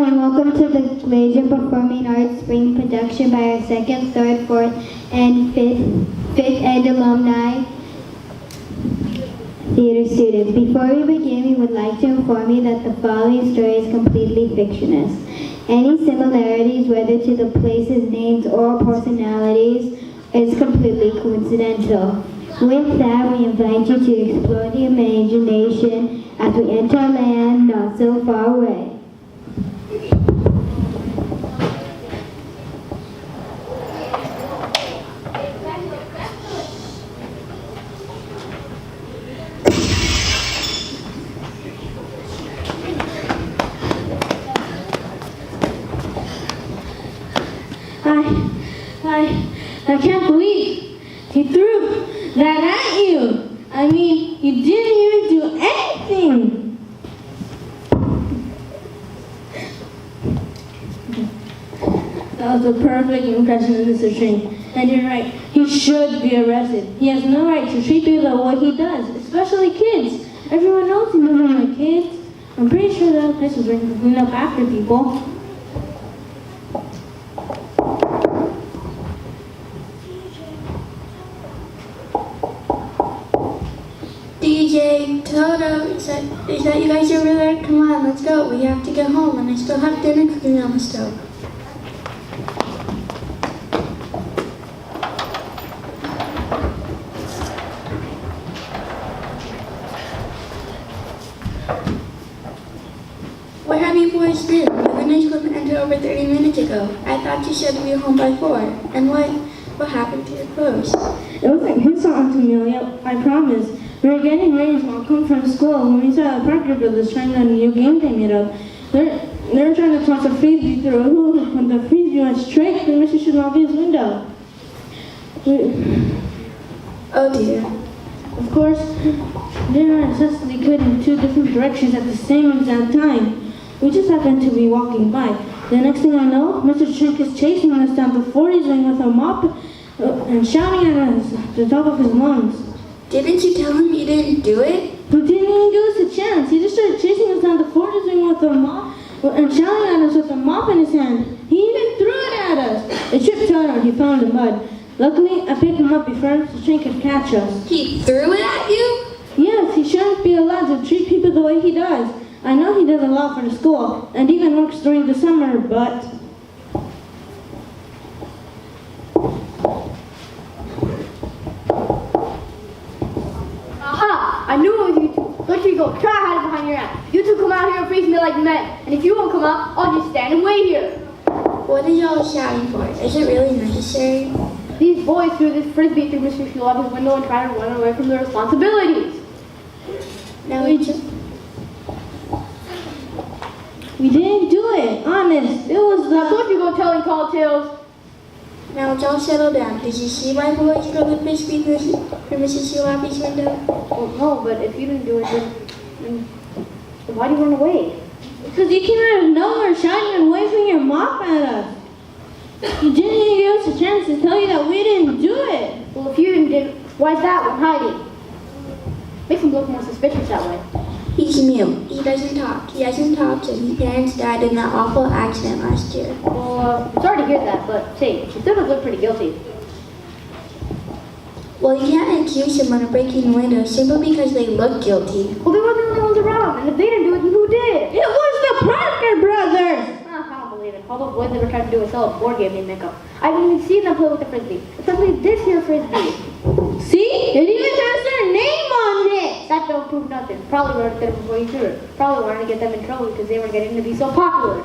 and welcome to the Glacier Performing Arts Spring production by our 2nd, 3rd, 4th, and 5th Ed alumni theater students. Before we begin, we would like to inform you that the following story is completely fictitious. Any similarities, whether to the places, names, or personalities, is completely coincidental. With that, we invite you to explore the imagination as we enter a land not so far away. I can't believe he threw that at you. I mean, you didn't even do anything. That was a perfect impression of Mr. Shrink. And you're right, he should be arrested. He has no right to treat people the way he does, especially kids. Everyone knows he doesn't like kids. I'm pretty sure that place was ready to clean up after people. DJ, Toto, is that you guys over there? Come on, let's go. We have to get home, and I still have dinner cooking on the stove. Where have you boys been? The windows couldn't enter over 30 minutes ago. I thought you said to be home by 4. And what happened to your clothes? It wasn't his fault, Amelia, I promise. We were getting ready to come from school when we saw the Parker brothers trying a new game they made up. They were trying to toss a frisbee through a hoop when the frisbee went straight through Mr. Shinobi's window. Oh dear. Of course, they necessarily could in 2 different directions at the same exact time. We just happened to be walking by. The next thing I know, Mr. Shrink is chasing us down the 40s wing with a mop and shouting at us at the top of his lungs. Didn't you tell him you didn't do it? He didn't even give us a chance. He just started chasing us down the 40s wing with a mop and shouting at us with a mop in his hand. He even threw it at us. It tripped Turner and he fell in the mud. Luckily, I picked him up before Mr. Shrink could catch us. He threw it at you? Yes, he shouldn't be allowed to treat people the way he does. I know he does a lot for the school and even works during the summer, but... Aha! I knew it was you two. Look, you go. Try hiding behind your ass. You two come out here and face me like men. And if you won't come out, I'll just stand and wait here. What are y'all shouting for? Is it really necessary? These boys threw this frisbee through Mr. Shulaba's window and tried to run away from their responsibilities. Now we didn't do it, honest. It was I told you go telling tall tales. Now y'all settle down. Did you see my boys throw the frisbee through Mrs. Shulabi's window? Well, no, but if you didn't do it, then why do you run away? Because you came out of nowhere shouting and waving your mop at us. You didn't even give us a chance to tell you that we didn't do it. Well, if you didn't do it, why's that one hiding? Makes him look more suspicious that way. He's mute. He doesn't talk. He hasn't talked since his parents died in that awful accident last year. Well, I'm sorry to hear that, but say, he still does look pretty guilty. Well, you can't accuse someone of breaking the window simply because they look guilty. Well, they were the only ones around, and if they didn't do it, then who did? It was the Parker brothers! I don't believe it. All those boys ever tried to do is sell a board game and make up. I haven't even seen them play with the frisbee. Especially this here frisbee. See? It even has their name on it! That don't prove nothing. Probably learned it before you threw it. Probably wanted to get them in trouble because they were getting to be so popular.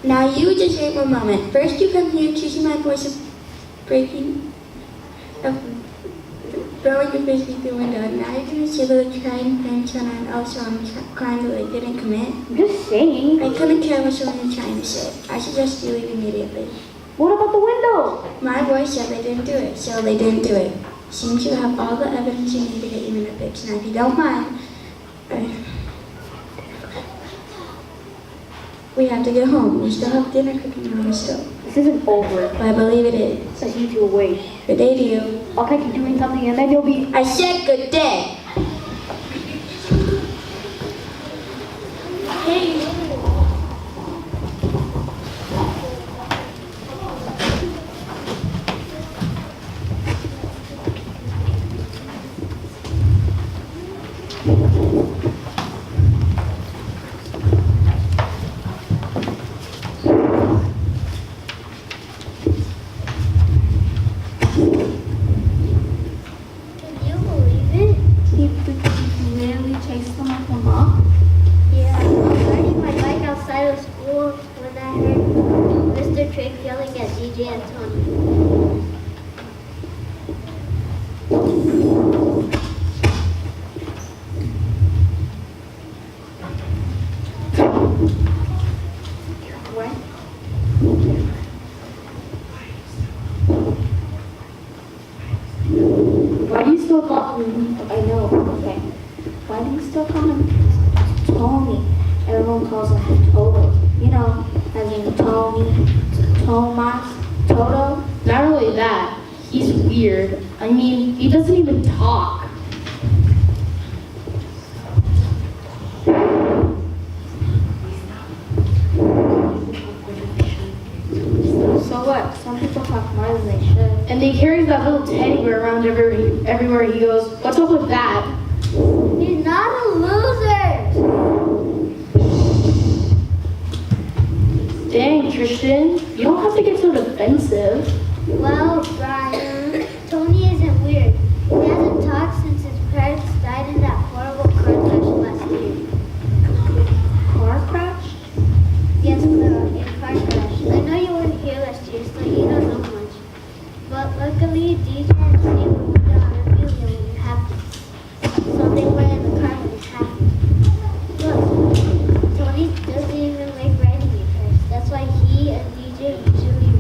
Now you just wait one moment. First you come here accusing my boys of throwing the frisbee through the window, and now you're going to say that the crying parents and also on crime that they didn't commit? I'm just saying. I couldn't care what someone you're trying to say. I suggest you leave immediately. What about the window? My boys said they didn't do it, so they didn't do it. Seems you have all the evidence you need to get you in a fix. Now if you don't mind, we have to get home. We still have dinner cooking on the stove. This isn't over. But I believe it is. So you two wait. Good day to you. I'll catch you doing something and then you'll be... I said good day. Hey. DJ and Tony. Why do you still call him? I know. Okay. Why do you still call him Tony? Everyone calls him Toto. You know, as in Tony, Tomas, Toto. Not really that. He's weird. I mean, he doesn't even talk. So what? Some people talk more than they should. And he carries that little teddy bear around everywhere he goes. What's up with that? He's not a loser. Dang, Tristan, you don't have to get so defensive. Well, Brian, Tony isn't weird. He hasn't talked since his parents died in that horrible car crash last year. Car crash? Yes, Clara, a car crash. I know you weren't here last year, so you don't know much. But luckily, DJ and Steve were on Amelia when it happened. So they were in the car when it happened. Look, Tony doesn't even like riding in cars. That's why he and DJ usually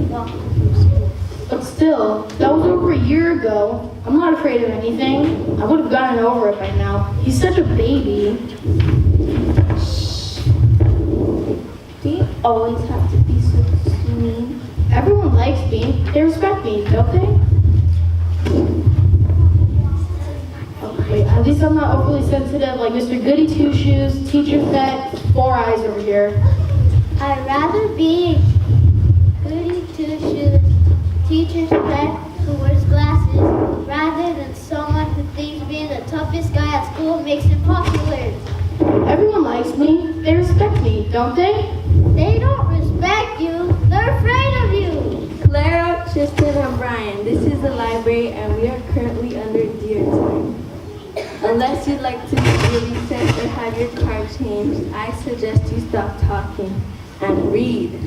walk home from school. But still, that was over a year ago. I'm not afraid of anything. I would have gotten over it by now. He's such a baby. Do you always have to be so mean? Everyone likes me. They respect me, don't they? Oh, wait, at least I'm not overly sensitive like Mr. Goody Two Shoes, Teacher Pet, Four Eyes over here. I'd rather be goody two shoes, teacher's pet who wears glasses, rather than someone who thinks being the toughest guy at school makes him popular. Everyone likes me. They respect me, don't they? They don't respect you, they're afraid of you. Clara, Tristan, and Brian, this is the library and we are currently under deer time. Unless you'd like to do your research or have your card changed, I suggest you stop talking and read.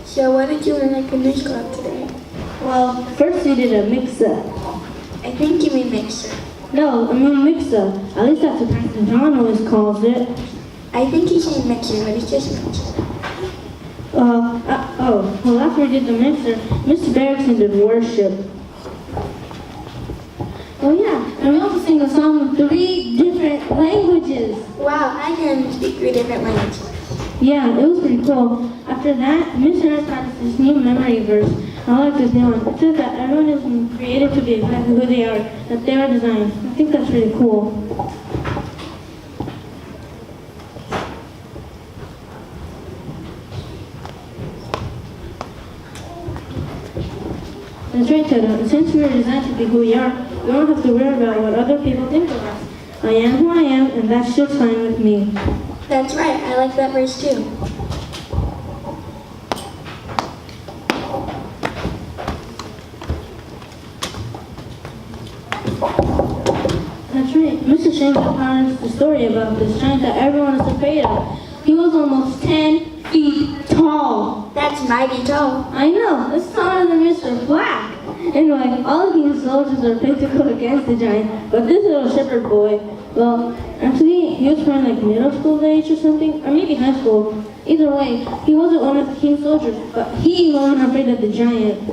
So what did you learn at Goodness Club today? Well, first we did a mix-up. I think you mean mixer. No, I mean mix-up. At least that's what Pastor John always calls it. I think he's saying mixer, but it's just mixer. Well, after we did the mixer, Mr. Barrickson did worship. Oh yeah, and we also sang a song in 3 different languages. Wow, I can speak 3 different languages. Yeah, it was pretty cool. After that, Miss Harris taught us this new memory verse. I like this new one. It says that everyone is created to be exactly who they are, that they are designed. I think that's really cool. That's right, Toto. And since we are designed to be who we are, we don't have to worry about what other people think of us. I am who I am, and that's just fine with me. That's right, I like that verse too. That's right. Mr. Shane told us the story about this giant that everyone is afraid of. He was almost 10 feet tall. That's mighty tall. I know, it's taller than Mr. Black. Anyway, all the king's soldiers are picked to go against the giant, but this little shepherd boy, well, actually, he was probably like middle school age or something, or maybe high school. Either way, he wasn't one of the king's soldiers, but he wasn't afraid of the giant.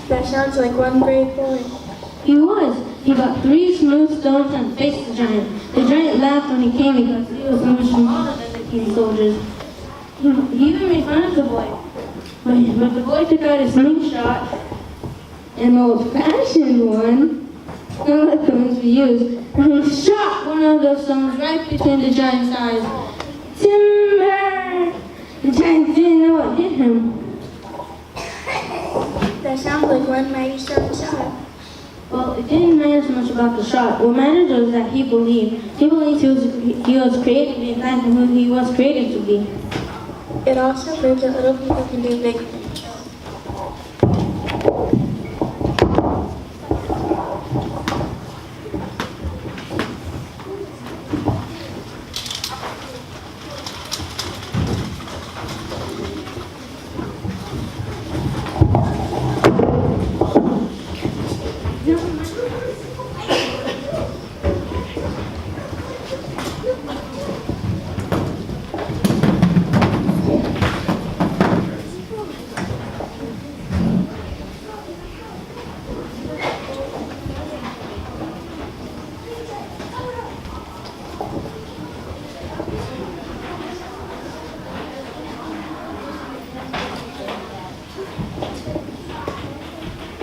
That sounds like one brave boy. He was. He got 3 smooth stones and faced the giant. The giant laughed when he came because he was much smaller than the king's soldiers. He even made fun of the boy. But the boy took out his slingshot, an old-fashioned one, unlike the ones we use, and he shot one of those stones right between the giant's eyes. Timber! The giant didn't know what hit him. That sounds like one mighty strong shot. Well, it didn't matter so much about the shot. What mattered was that he believed. He believed he was created to be exactly who he was created to be. It also proves that little people can do big things.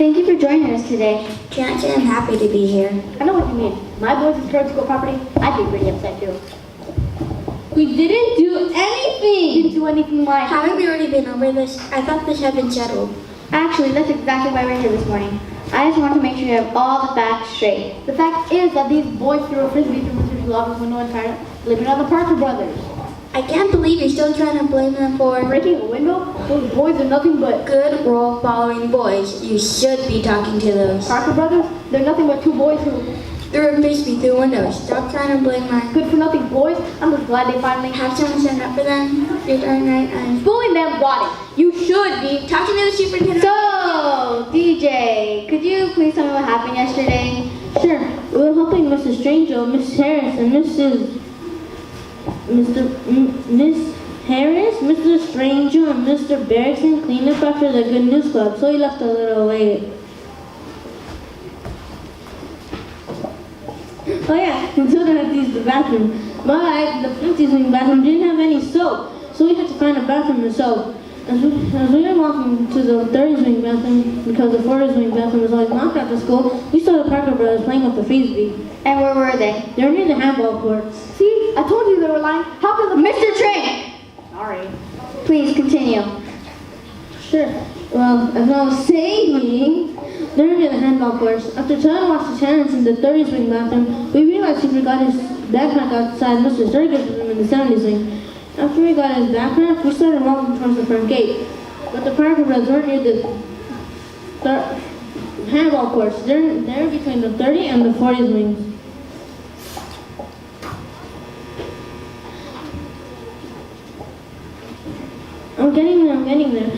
Thank you for joining us today. Can't say I'm happy to be here. I know what you mean. My boys is turned school property. I'd be pretty upset too. We didn't do anything! Didn't do anything like. Haven't we already been over this? I thought this had been settled. Actually, that's exactly why we're here this morning. I just want to make sure you have all the facts straight. The fact is that these boys threw a frisbee through Mr. Schwab's window and tried to blame it on the Parker brothers. I can't believe you're still trying to blame them for Breaking a window? Those boys are nothing but good role following boys. You should be talking to those. Parker brothers. They're nothing but two boys who Threw a frisbee through windows. Stop trying to blame my. good for nothing boys. I'm just glad they finally Have someone stand up for them. You're darn right. I'm bullying them. Got it. You should be. talking to the superintendent. So, DJ, could you please tell me what happened yesterday? Sure. We were helping Mrs. Strangel, Miss Harris, and Miss Harris, Mr. Strangel, and Mr. Bergson cleaned up after the Good News Club, so he left a little late. Oh yeah, and so they had to use the bathroom. But the Flint's bathroom didn't have any soap, so we had to find a bathroom to soap. As we were walking to the 30s wing bathroom, because the 40s wing bathroom was always locked after school, we saw the Parker brothers playing with the frisbee. And where were they? They were near the handball courts. See, I told you they were lying. How could the Mr. Trank! Sorry. Please continue. Sure. Well, as I was saying, they were near the handball courts. After trying to wash his hands in the 30s wing bathroom, we realized he forgot his backpack outside Mr. Sturgis' room in the 70s wing. After we got his backpack, we started walking towards the front gate. But the Parker brothers weren't near the handball courts. They're between the 30 and the 40s wings. I'm getting there.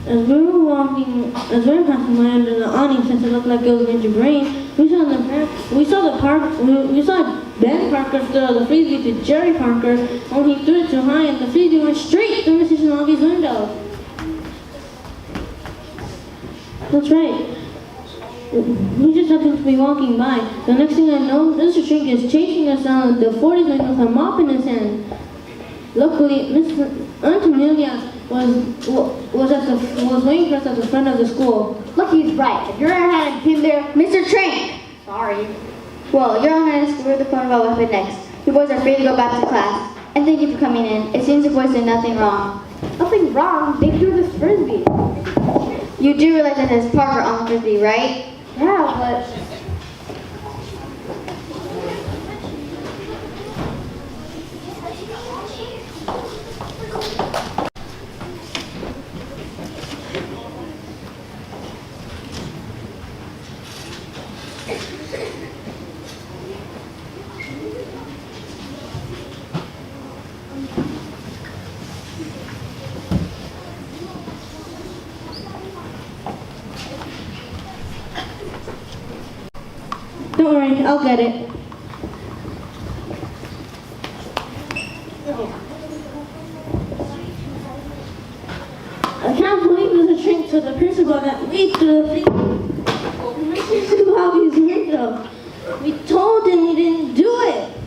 As we were passing by under the awning, since it looked like it was going to rain, we saw Ben Parker throw the frisbee to Jerry Parker, when he threw it too high and the frisbee went straight through Mrs. Shelby's window. That's right. We just happened to be walking by. The next thing I know, Mr. Shrink is chasing us down the 40s window with a mop in his hand. Luckily, Aunt Amelia was waiting for us at the front of the school. Lucky he's right. If your aunt hadn't been there, Mr. Trank! sorry. Well, you're on to screw the phone about what happened next. You boys are free to go back to class. And thank you for coming in. It seems the boys did nothing wrong. Nothing wrong. They threw this frisbee. You do realize that there's Parker on the frisbee, right? Yeah, but Don't worry, I'll get it. I can't believe there's a shrink to the principal that leaped through the Mr. Bobby's window. We told him he didn't do it.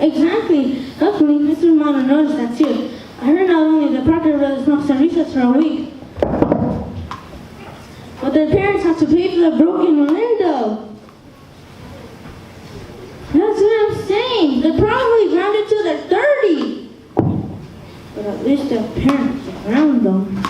Exactly. Luckily, Mr. Romano noticed that too. I heard not only the Parker brothers lost on recess for a week, but their parents have to pay for the broken window. That's what I'm saying. They're probably grounded till they're 30. But at least their parents are around them.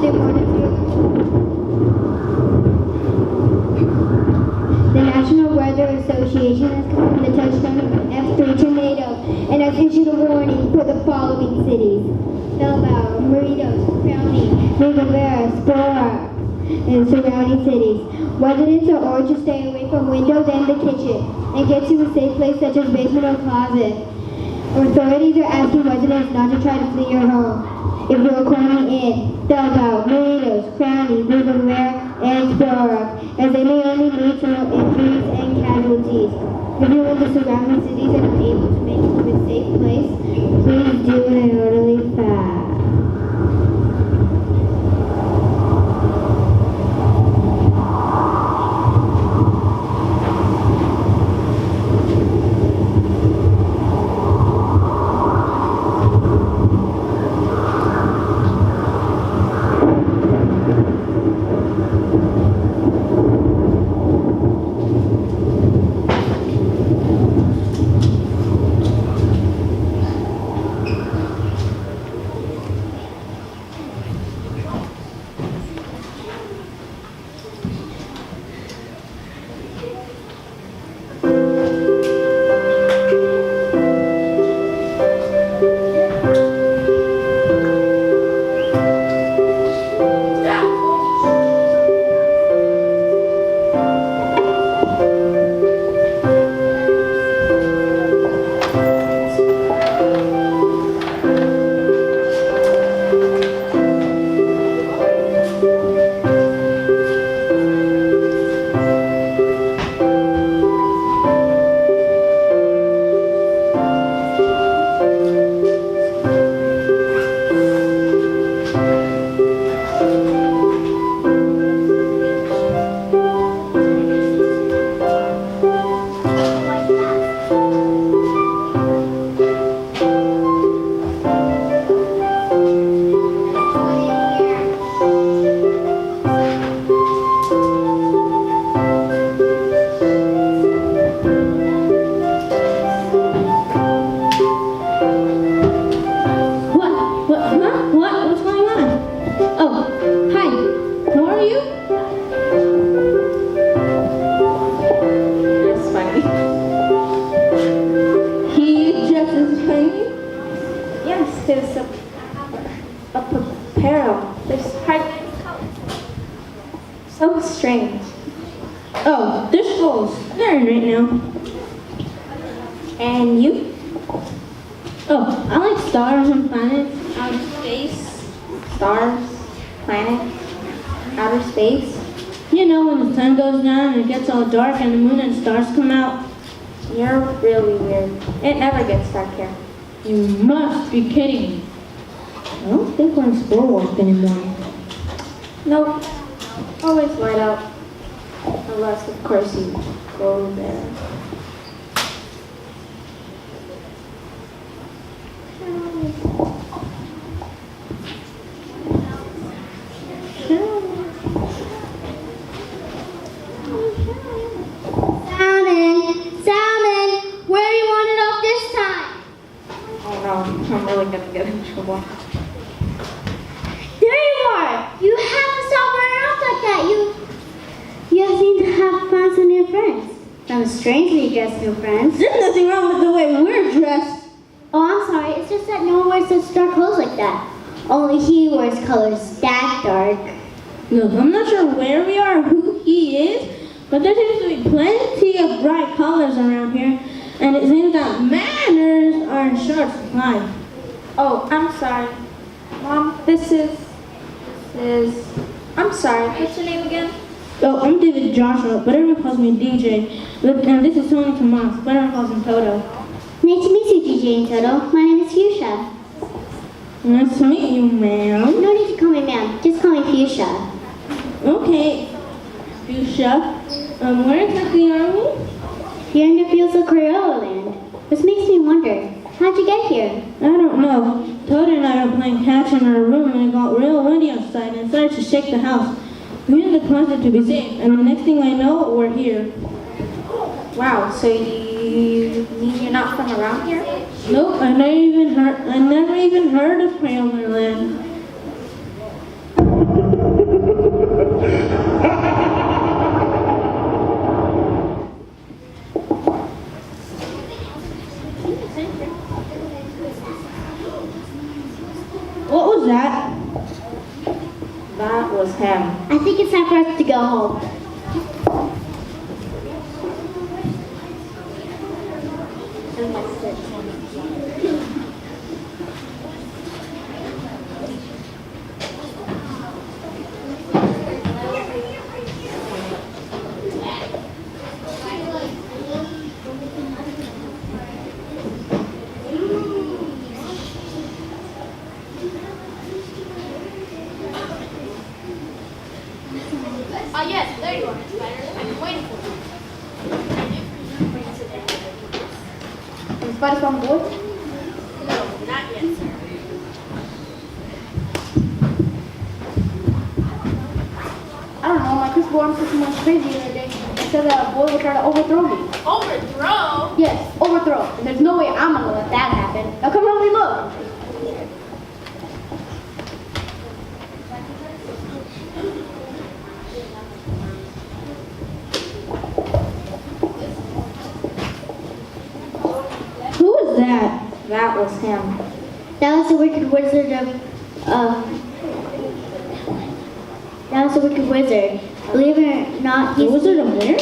they wanted to. The National Weather Association has confirmed the touchdown of F3 tornado and has issued a warning for the following cities: Bilbao, Meridos, County, Rivera, Spora, and surrounding cities. Residents are urged to stay away from windows and the kitchen and get to a safe place such as basement or closet. Authorities are asking residents not to try to flee your home. If you are currently in Bilbao, Meridos, County, Rivera, and Spora, as they may only lead to injuries and casualties. If you are in the surrounding cities and are able to make it to a safe place, please do it in orderly fashion. So strange. Oh, this school's staring right now. And you? Oh, I like stars and planets, outer space. Stars, planet, outer space. You know, when the sun goes down and it gets all dark and the moon and stars come out. You're really weird. It never gets dark here. You must be kidding me. I don't think we're in Spurwalk anymore. Nope. Always light up. Unless, of course, you go there. Salmon, where do you want it off this time? Oh no, I'm really gonna get in trouble. There you are. You have to stop running off like that. You seem to have fun with new friends. Some strangely dressed new friends. There's nothing wrong with the way we're dressed. Oh, I'm sorry. It's just that no one wears such dark clothes like that. Only he wears colors that dark. Look, I'm not sure where we are or who he is, but there seems to be plenty of bright colors around here, and it seems that manners are in short supply. Oh, I'm sorry. Mom, I'm sorry. What's your name again? Oh, I'm David Joshua, but everyone calls me DJ. Look, and this is Tony Tomas, but everyone calls him Toto. Nice to meet you, DJ and Toto. My name is Fuchsia. Nice to meet you, ma'am. No need to call me ma'am. Just call me Fuchsia. Okay, Fuchsia. Where exactly are we? You're in the fields of Crayola land. This makes me wonder, how'd you get here? I don't know. Toto and I were playing catch in our room and it got real windy outside and started to shake the house. We went in the closet to be safe, and the next thing I know, we're here. Wow, so you mean you're not from around here? Nope, I never even heard of Crayola land. was him. I think it's time for us to go home. Yes, there you are, Spider. I've been waiting for you. Is Spider on board? No, not yet, sir. I don't know, my crystal ball system went crazy the other day. It said that a boy would try to overthrow me. Overthrow? Yes, overthrow. And there's no way I'm gonna let that happen. Now come help me look. That was him. That was the wicked wizard that was the wicked wizard. Believe it or not, The Wizard of where?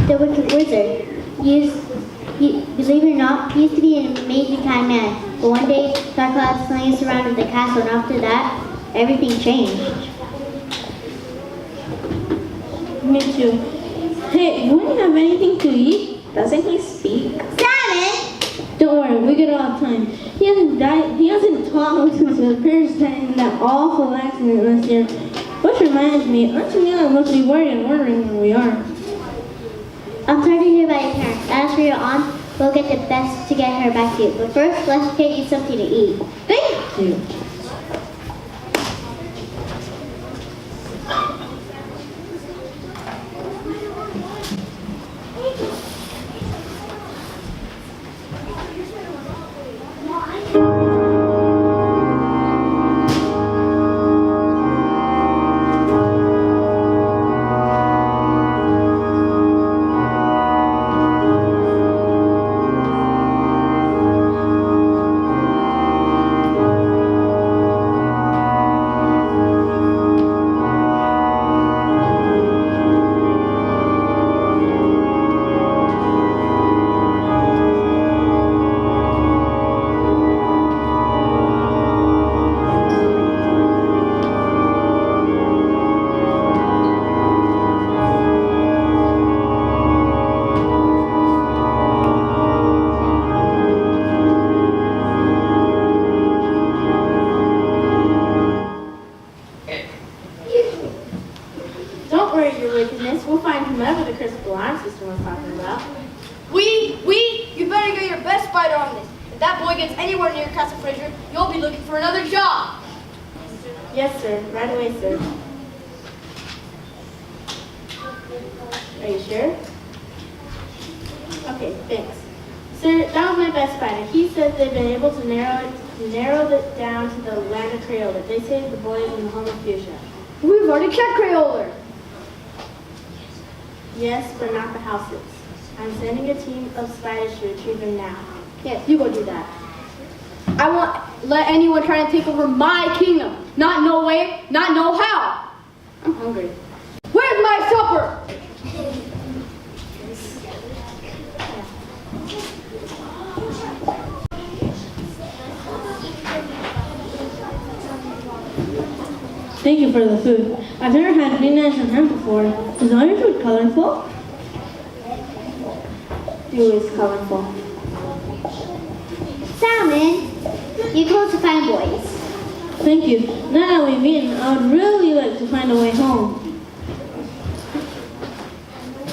the wicked wizard. Believe it or not, he used to be an amazing kind man. But one day, dark clouds suddenly surrounded the castle, and after that, everything changed. Me too. Hey, wouldn't you have anything to eat? Doesn't he speak? Salmon! Don't worry, we get all the time. He hasn't talked since the first time in that awful accident last year. Which reminds me, Auntie Mila must be worried and wondering where we are. I'm sorry to hear about your parents. As for your aunt, we'll get the best to get her back to you. But first, let's get you something to eat. Thank you. Don't worry, your wickedness. We'll find whomever the crystal alarm system was talking about. You better get your best spider on this. If that boy gets anywhere near Castle Fraser, you'll be looking for another job. Yes, sir. Right away, sir. Are you sure? Okay, thanks. Sir, that was my best spider. He says they've been able to narrow it down to the land of Crayola. They say the boy is in the home of Fuchsia. We've already checked Crayola. Yes, but not the houses. I'm sending a team of spiders to retrieve him now. Yes, you go do that. I won't let anyone try to take over my kingdom. Not no way, not no how. I'm hungry. Where's my supper? Thank you for the food. I've never had green eggs and ham before. Is all your food colorful? Dew is colorful. Salmon, you go to find boys. Thank you. Now that we've eaten, I would really like to find a way home.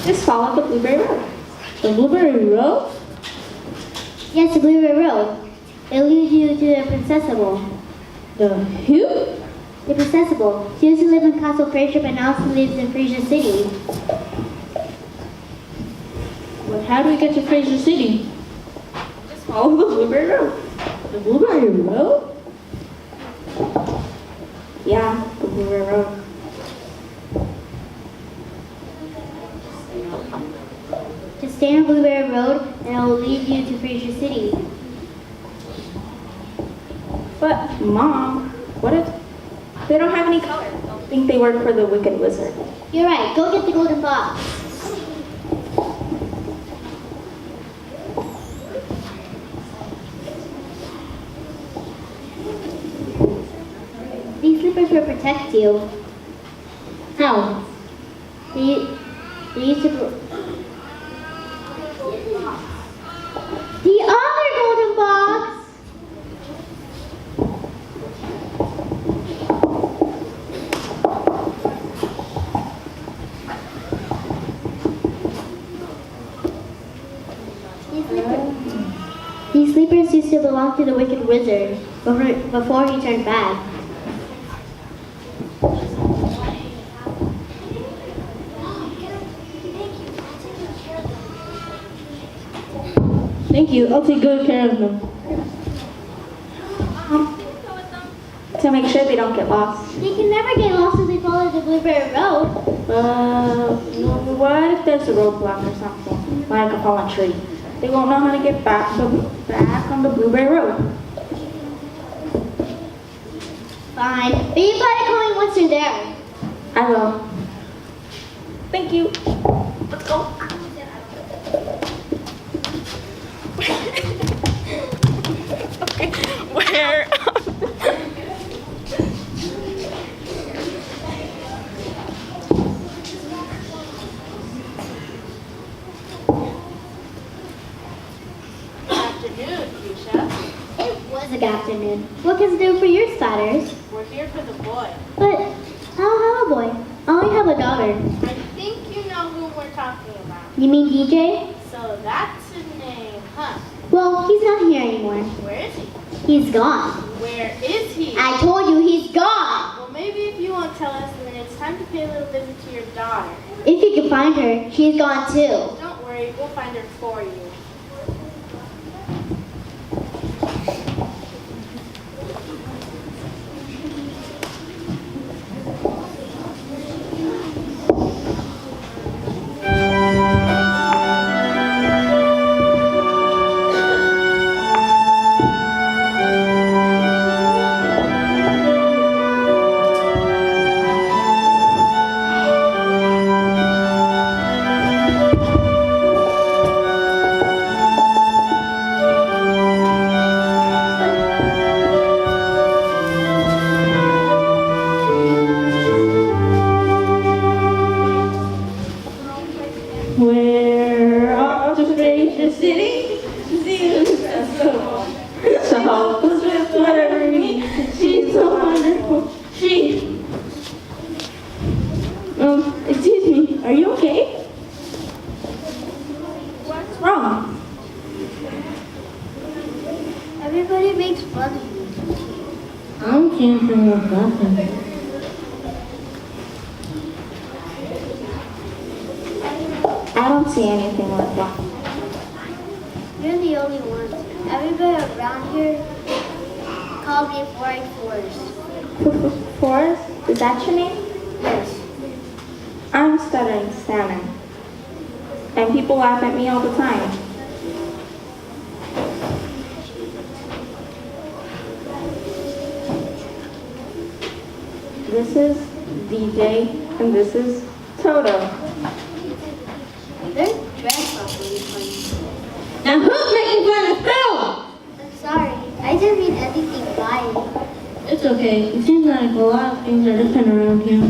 Just follow the Blueberry Road. The Blueberry Road? Yes, the Blueberry Road. It'll lead you to the Princessable. The who? The Princessable. She used to live in Castle Fraser, but now she lives in Fraser City. But how do we get to Fraser City? Just follow the Blueberry Road. The Blueberry Road? Yeah, the Blueberry Road. Just stay on Blueberry Road, and it will lead you to Fraser City. But, Mom, what if they don't have any color? think they work for the Wicked Wizard. You're right. Go get the golden box. These slippers will protect you. How? They used to. The other golden box. These sleepers used to belong to the Wicked Wizard before he turned bad. Thank you. I'll take good care of them. To make sure they don't get lost. They can never get lost if they follow the Blueberry Road. What if there's a roadblock or something? Like a fallen tree. They won't know how to get back on the Blueberry Road. Fine. But you gotta call me once you're there. I will. Thank you. Let's go. Okay, where? Afternoon, Fuchsia. It was a good afternoon. What can I do for your starters? We're here for the boy. But I don't have a boy. I only have a daughter. I think you know who we're talking about. You mean DJ? So that's his name, huh? Well, he's not here anymore. Where is he? He's gone. Where is he? I told you he's gone. Well, maybe if you won't tell us, then it's time to pay a little visit to your daughter. If you can find her, she's gone too. Don't worry, we'll find her for you. We're off to Fraser City. So help us with whatever we need. She's so wonderful. Excuse me, are you okay? What's wrong? Everybody makes fun of me. I can't think of nothing. I don't see anything like that. You're the only one. Everybody around here calls me 484s. Forrest, is that your name? Yes. I'm stuttering salmon. And people laugh at me all the time. This is DJ and this is Toto. They're dressed up really funny. Now who's making fun of Phil? I'm sorry. I didn't mean anything by it. It's okay. It seems like a lot of things are different around here.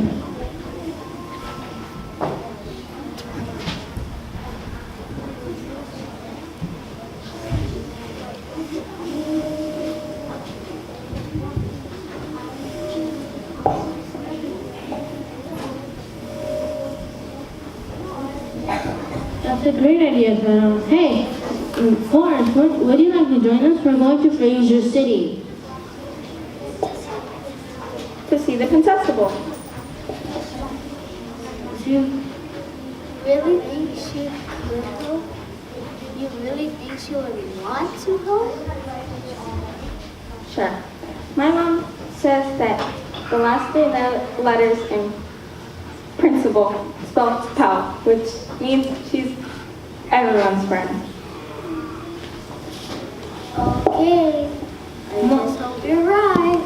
That's a great idea, Shadow. Hey, Forrest, would you like to join us? We're going to Fraser City. To see the Contestable. You really think she could help? You really think she would want to help? Sure. My mom says that the last three letters in principal spells pal, which means she's everyone's friend. Okay. I just hope you're right.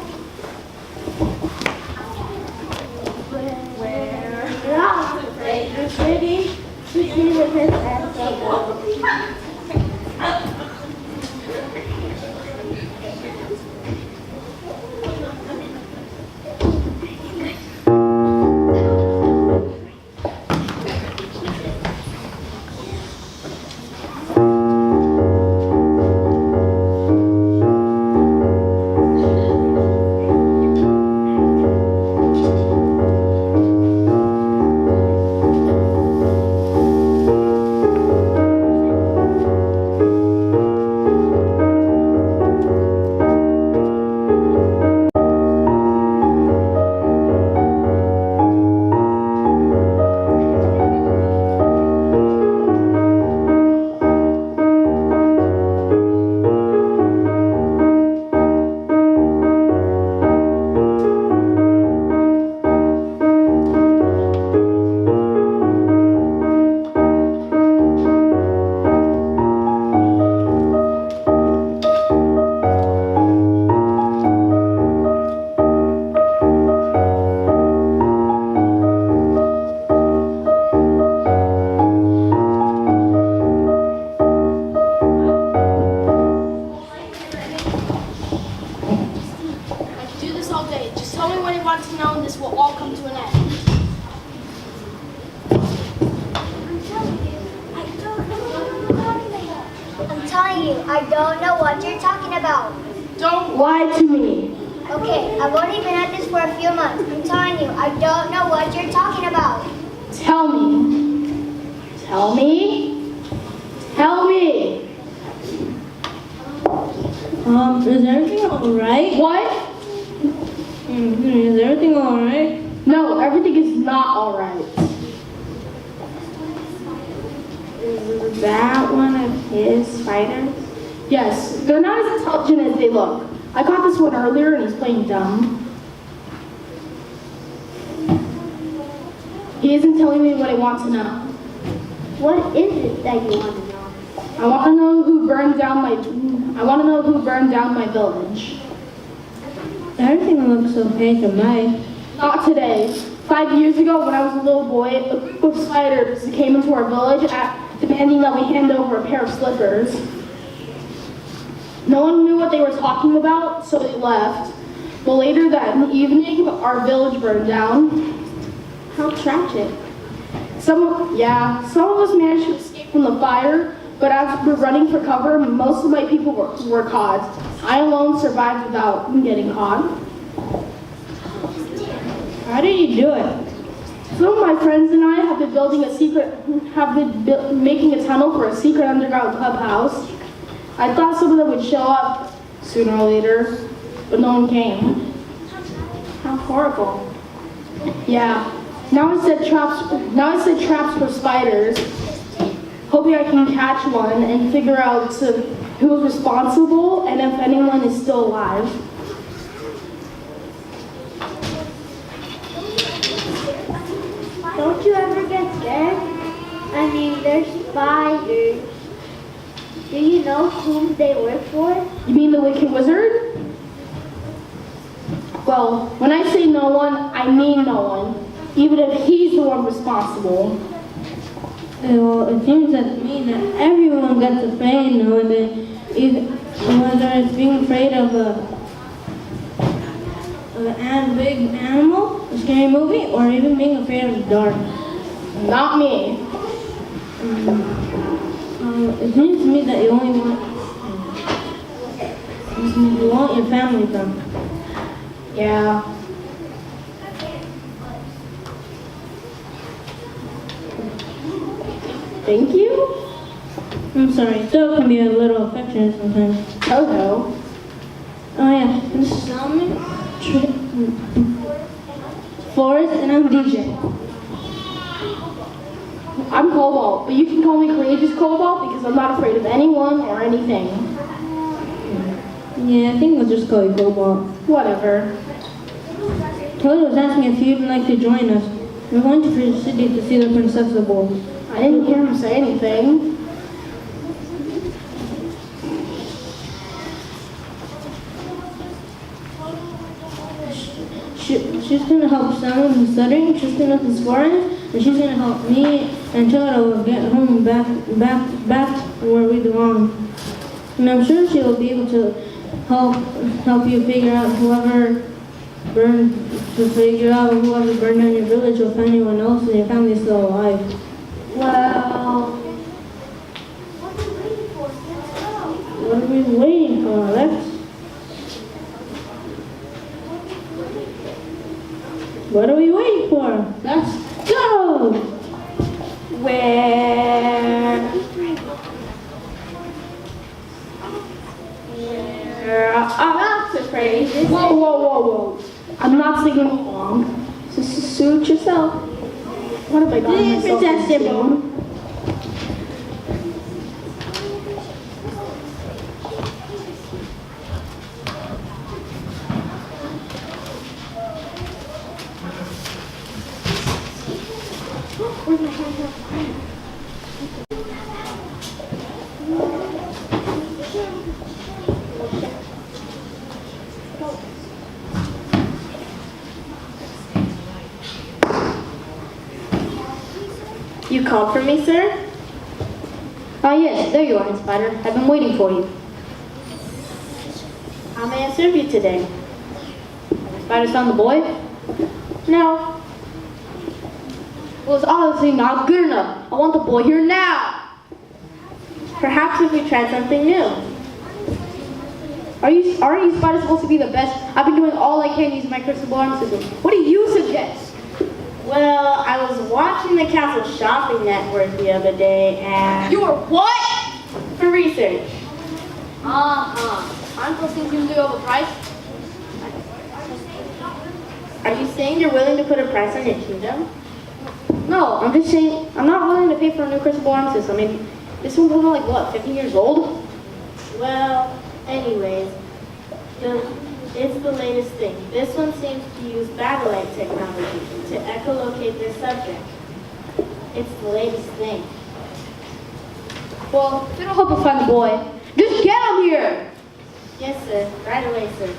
I could do this all day. Just tell me what you want to know and this will all come to an end. I'm telling you, I don't know what you're talking about. Don't Lie to me. Okay, I've only been at this for a few months. I'm telling you, I don't know what you're talking about. Tell me. Tell me. Tell me. Is everything alright? What? Is everything alright? No, everything is not alright. Is that one of his spiders? Yes, they're not as intelligent as they look. I caught this one earlier and he's playing dumb. He isn't telling me what I want to know. What is it that you want to know? I want to know who burned down my village. Everything looks okay to me. Not today. 5 years ago, when I was a little boy, a group of spiders came into our village demanding that we hand over a pair of slippers. No one knew what they were talking about, so they left. But later that evening, our village burned down. How tragic. Some of us managed to escape from the fire, but as we were running for cover, most of my people were caught. I alone survived without getting caught. How did you do it? Some of my friends and I have been making a tunnel for a secret underground clubhouse. I thought some of them would show up sooner or later, but no one came. How horrible. Yeah. Now I set traps for spiders, hoping I can catch one and figure out who is responsible and if anyone is still alive. Don't you ever get scared? I mean, they're spiders. Do you know whom they work for? You mean the Wicked Wizard? Well, when I say no one, I mean no one, even if he's the one responsible. Well, it seems to me that everyone gets afraid knowing that whether it's being afraid of a big animal, a scary movie, or even being afraid of the dark. Not me. It seems to me that you only want your family from. Yeah. Thank you? I'm sorry, still can be a little affectionate sometimes. Oh Oh yeah, this is Alumni Forrest, and I'm DJ. I'm Cobalt, but you can call me Courageous Cobalt because I'm not afraid of anyone or anything. Yeah, I think we'll just call you Cobalt. Whatever. Toto was asking if you'd like to join us. We're going to the city to see the Princess Ball. I didn't hear him say anything. She's going to help Sam with the studying, she's going to help the scoring, and she's going to help me and tell her to get home back where we belong. And I'm sure she'll be able to help you figure out whoever burned down your village, or if anyone else in your family is still alive. Well, What are we waiting for, Alex? What are we waiting for? Let's go! where I'm not afraid. Whoa. I'm not singing along. So suit yourself. What have I done myself into? Where's my hand? You called for me, sir? Ah, yes, there you are, Spider. I've been waiting for you. How may I serve you today? Spider found the boy? No. Well, it's obviously not good enough. I want the boy here now. Perhaps if we tried something new. Aren't you Spider supposed to be the best? I've been doing all I can using my crystal ball system. What do you suggest? Well, I was watching the Castle Shopping Network the other day and... You were what? For research. Aren't those things usually overpriced? Are you saying you're willing to put a price on your kingdom? No, I'm just saying I'm not willing to pay for a new crystal ball system. I mean, this one's only like what, 15 years old? Well, anyways, it's the latest thing. This one seems to use satellite technology to echolocate their subject. It's the latest thing. Well, if it'll help us find the boy, just get him here! Yes, sir. Right away, sir.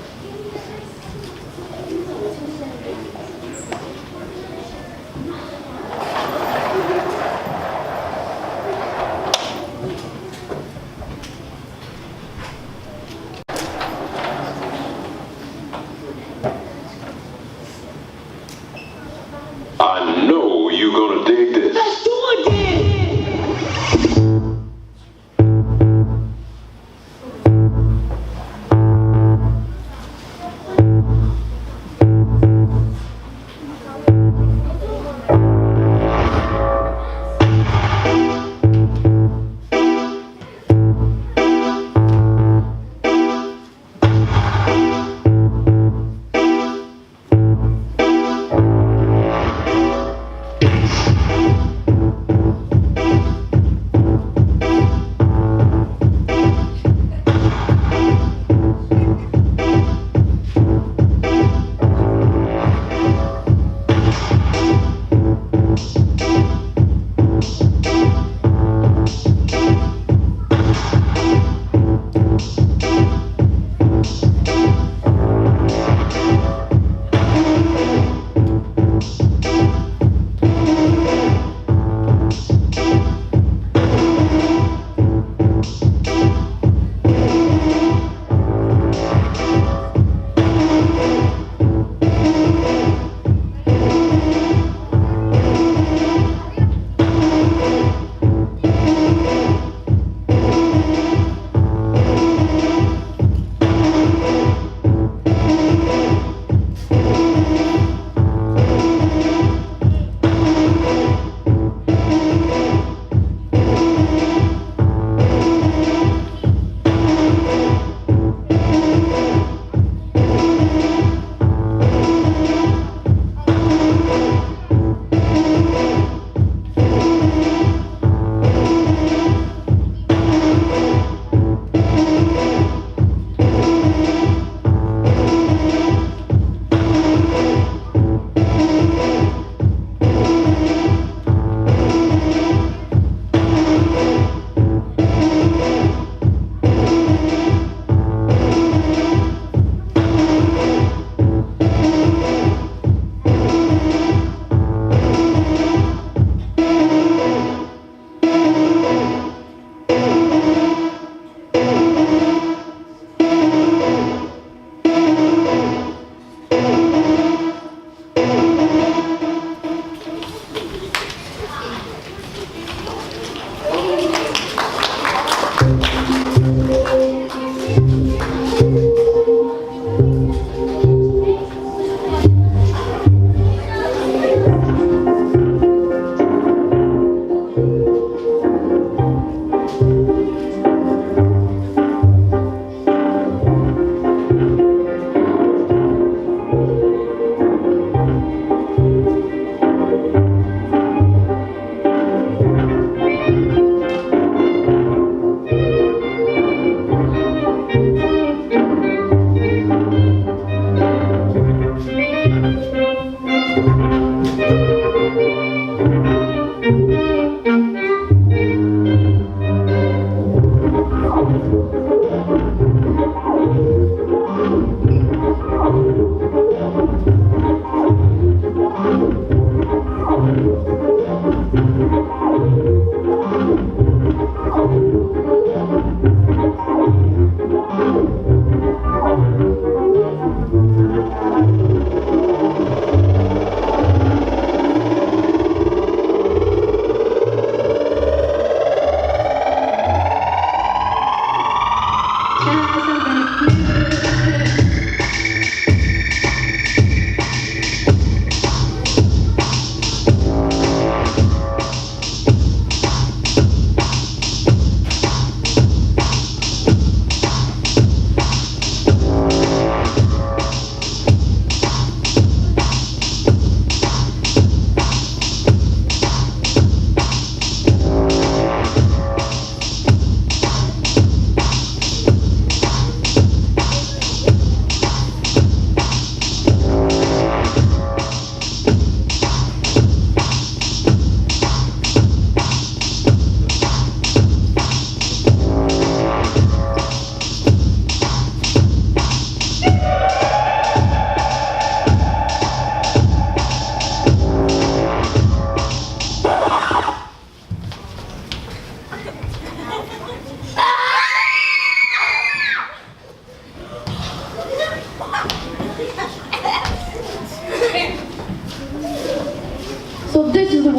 I know you're gonna dig this. Let's do it then!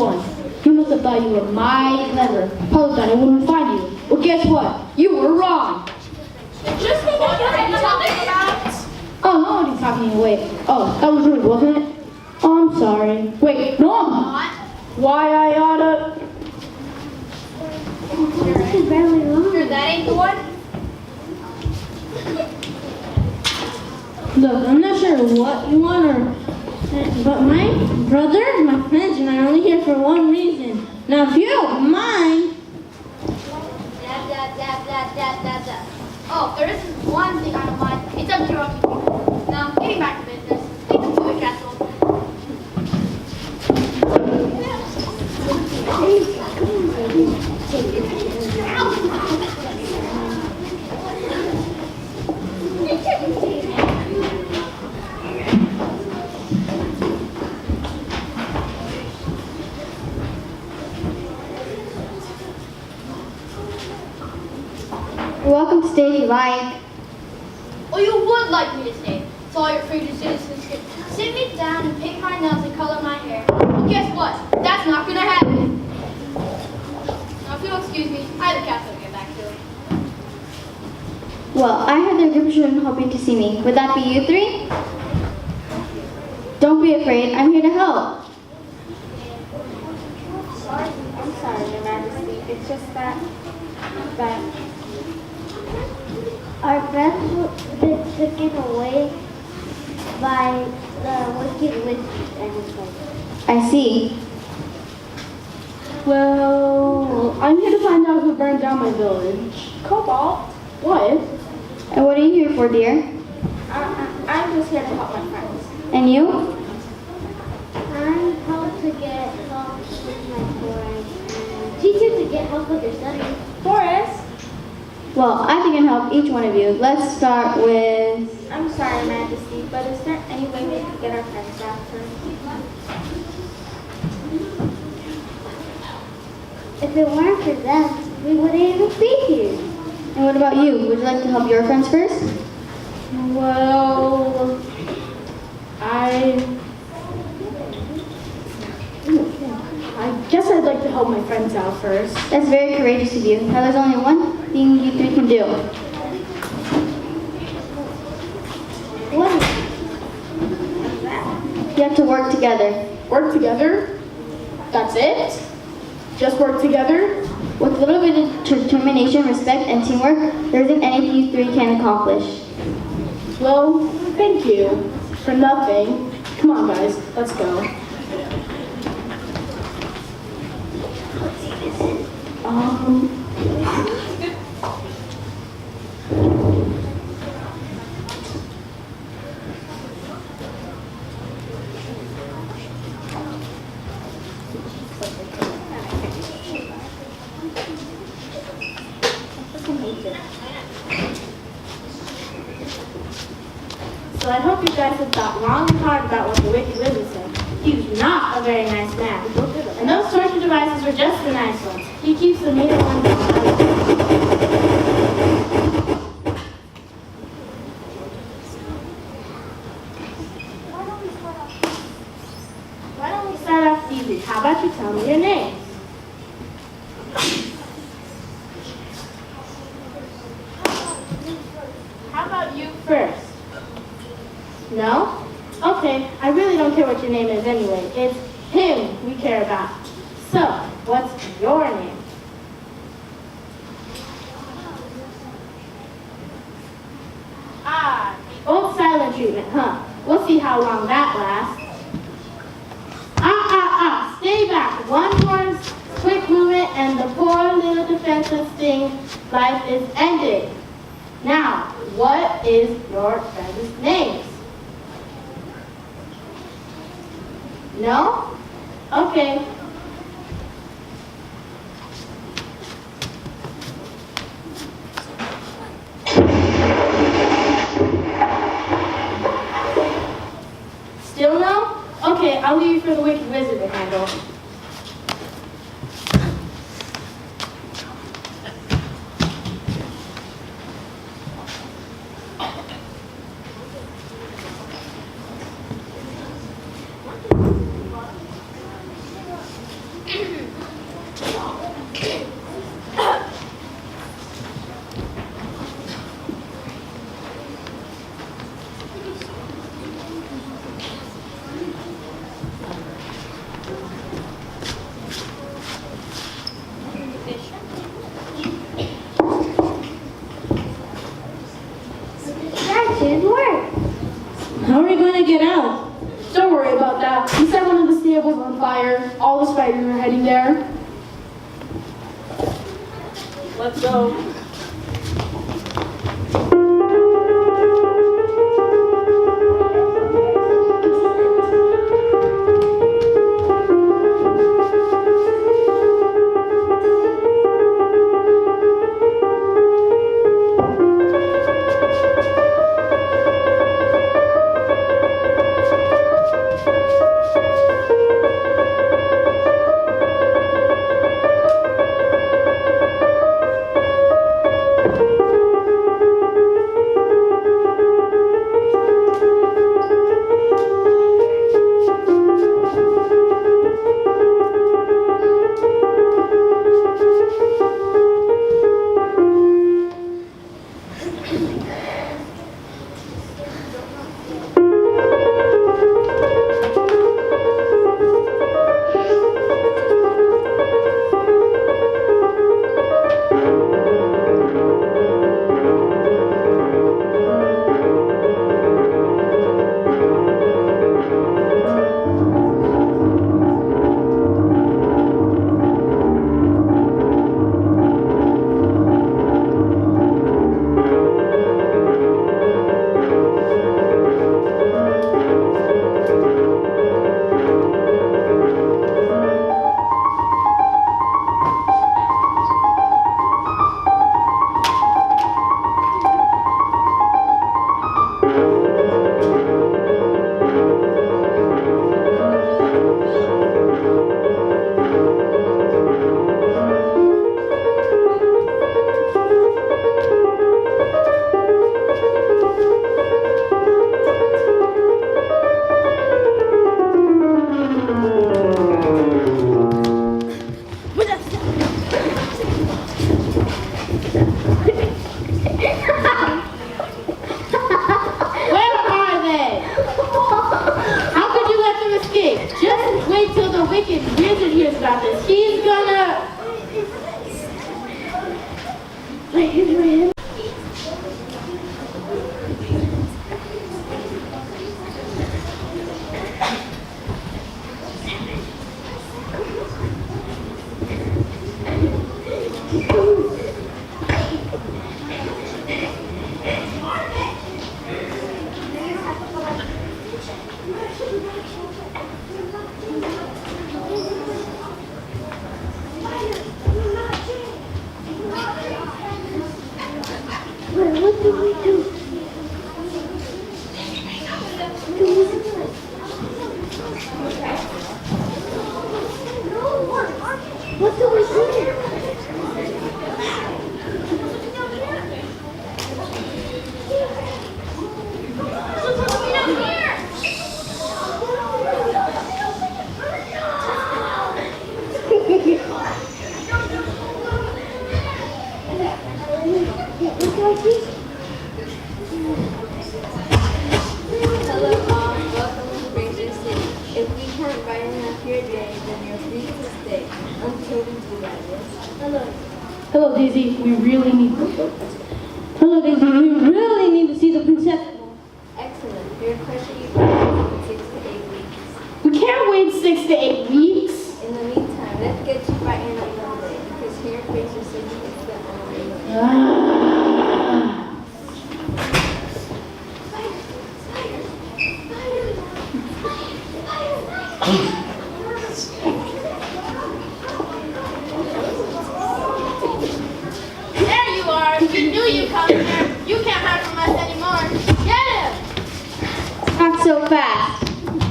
one. You must have thought you were mighty clever. Probably thought I wouldn't find you. Well, guess what? You were wrong. Just what are you talking about? Oh, no one's talking away. Oh, that was rude, wasn't it? Oh, I'm sorry. Wait, no, I'm not. Why I oughta... This is barely wrong. Sure, that ain't the one? Look, I'm not sure what you want but my brother, my friends, and I are only here for one reason. Now, if you don't mind... Oh, there is one thing I don't mind. It's up to you. Now, getting back to business. Take them to the castle. You're welcome to stay if you like. Oh, you would like me to stay. So all your free citizens can sit me down and paint my nails and color my hair. But guess what? That's not gonna happen. Now, if you'll excuse me, I have the castle to get back to. Well, I had the group of children hoping to see me. Would that be you three? Don't be afraid. I'm here to help. I'm sorry, Your Majesty. It's just that Our friends were been taken away by the wicked witch and his wife. I see. Well, I'm here to find out who burned down my village. Cobalt? What? And what are you here for, dear? I'm just here to help my friends. And you? I'm helped to get help with my forest and teach you to get help with your studies. Forrest? Well, I think I can help each one of you. Let's start with... I'm sorry, Your Majesty, but is there any way we could get our friends back first? If it weren't for them, we wouldn't even be here. And what about you? Would you like to help your friends first? Well, I guess I'd like to help my friends out first. That's very courageous of you. Now there's only one thing you three can do. What is it? You have to work together. Work together? That's it? Just work together? With a little bit of determination, respect, and teamwork, there isn't anything you three can't accomplish. Well, thank you for nothing. Come on, guys, let's go. So I hope you guys have thought long and hard about what the wicked wizard said. He was not a very nice man. And those torture devices were just the nice ones. He keeps the meaner ones Why don't we start off easy? How about you tell me your names? How about you first? No? Okay, I really don't care what your name is anyway. It's him we care about. So, what's your name? Ah, the old silent treatment, huh? We'll see how long that lasts. Stay back. One more quick movement and the poor little defenseless thing life is ended. Now, what is your friend's name? No? Okay. Still no? Okay, I'll leave you for the wicked wizard to handle. Don't worry about that. We set one of the stables on fire. All the spiders are heading there. Let's go. Hello, Daisy. We really need to. Hello, Daisy. We really need to see the princess. Excellent. Your question you can 6 to 8 weeks. We can't wait 6 to 8 weeks. In the meantime, let's get you brightened up another day, because here Fraser says it's the only way. There you are. We knew you'd come here. You can't hide from us anymore. Get him! Not so fast.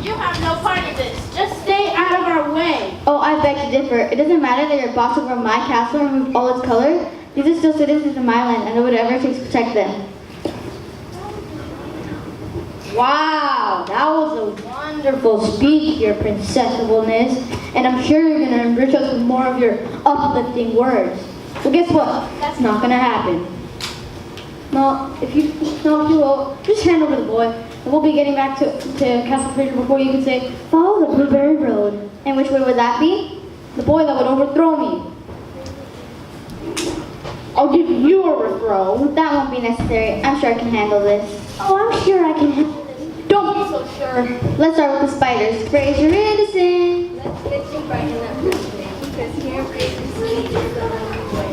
You have no part of this. Just stay out of our way. Oh, I beg to differ. It doesn't matter that your boss over my castle and removed all its color. These are still citizens of my land, and I do whatever it takes to protect them. Wow, that was a wonderful speech, your princessableness, and I'm sure you're going to enrich us with more of your uplifting words. Well, guess what? That's not going to happen. No, if you will, just hand over the boy, and we'll be getting back to Castle Fraser before you can say, follow the Blueberry Road. And which way would that be? The boy that would overthrow me. I'll give you a overthrow. That won't be necessary. I'm sure I can handle this. Oh, I'm sure I can handle this. Don't Don't be so sure. Let's start with the spiders. Praise your innocence. Let's get you brighten up because here faces is the only way.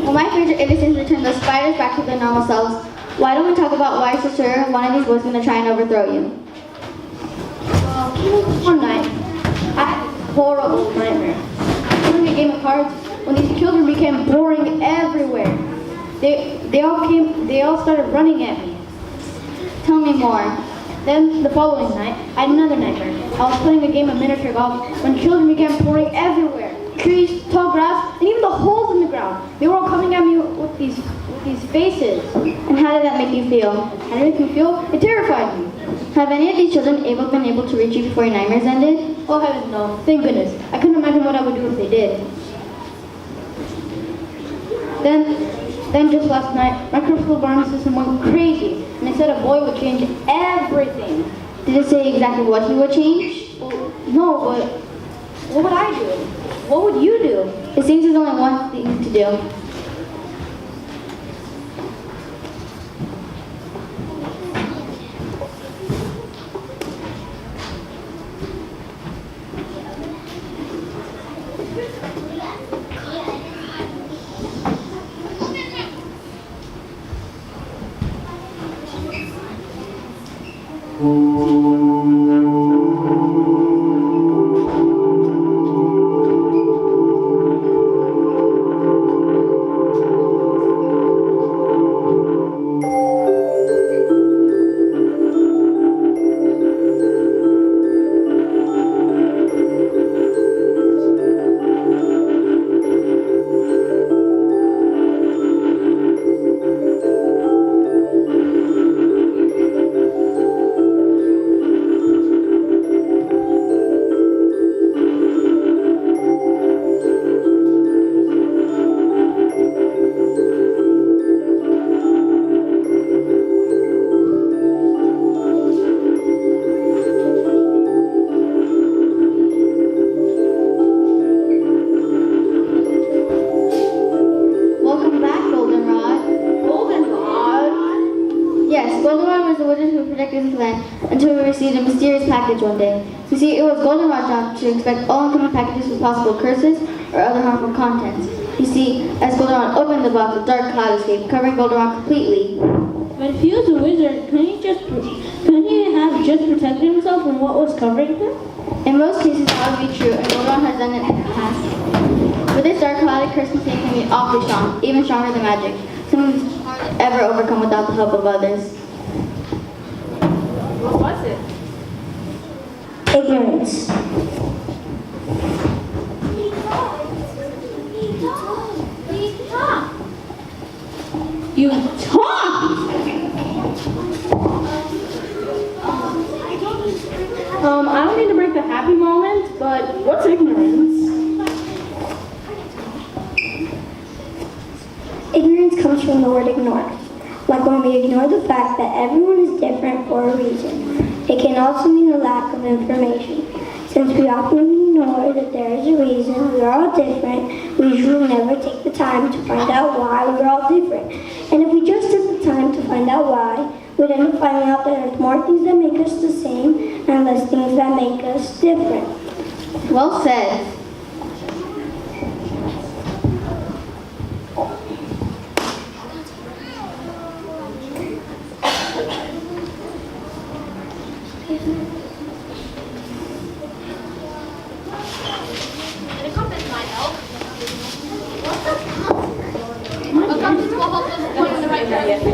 When my favorite innocence returned the spiders back to their normal selves, why don't we talk about why for sure one of these boys is going to try and overthrow you? One night, I had a horrible nightmare. During a game of cards, when these children became boring everywhere, they all started running at me. Tell me more. Then the following night, I had another nightmare. I was playing a game of miniature golf when children began pouring everywhere. Trees, tall grass, and even the holes in the ground. They were all coming at me with these faces. And how did that make you feel? How did it make me feel? It terrified me. Have any of these children been able to reach you before your nightmares ended? Oh heavens no, thank goodness. I couldn't imagine what I would do if they did. Then just last night, my crystal alarm system went crazy, and it said a boy would change everything. Did it say exactly what he would change? Well, no, but what would I do? What would you do? It seems there's only one thing to do. Until we received a mysterious package one day. You see, it was Goldenrod's job to inspect all incoming packages with possible curses or other harmful contents. You see, as Goldenrod opened the box, a dark cloud escaped, covering Goldenrod completely. But if he was a wizard, couldn't he have just protected himself from what was covering him? In most cases, that would be true, and Goldenrod has done it in the past. But this dark clouded Christmas thing can be awfully strong, even stronger than magic. Something that's hardly ever overcome without the help of others. What was it? Ignorance. You talk! I don't mean to break the happy moment, but what's ignorance? Ignorance comes from the word ignore. Like when we ignore the fact that everyone is different for a reason. It can also mean a lack of information. Since we often ignore that there is a reason we are all different, we usually never take the time to find out why we're all different. And if we just took the time to find out why, we'd end up finding out that there's more things that make us the same and less things that make us different. Well said. The compass might help. What's the compass? A compass will help us point in the right direction.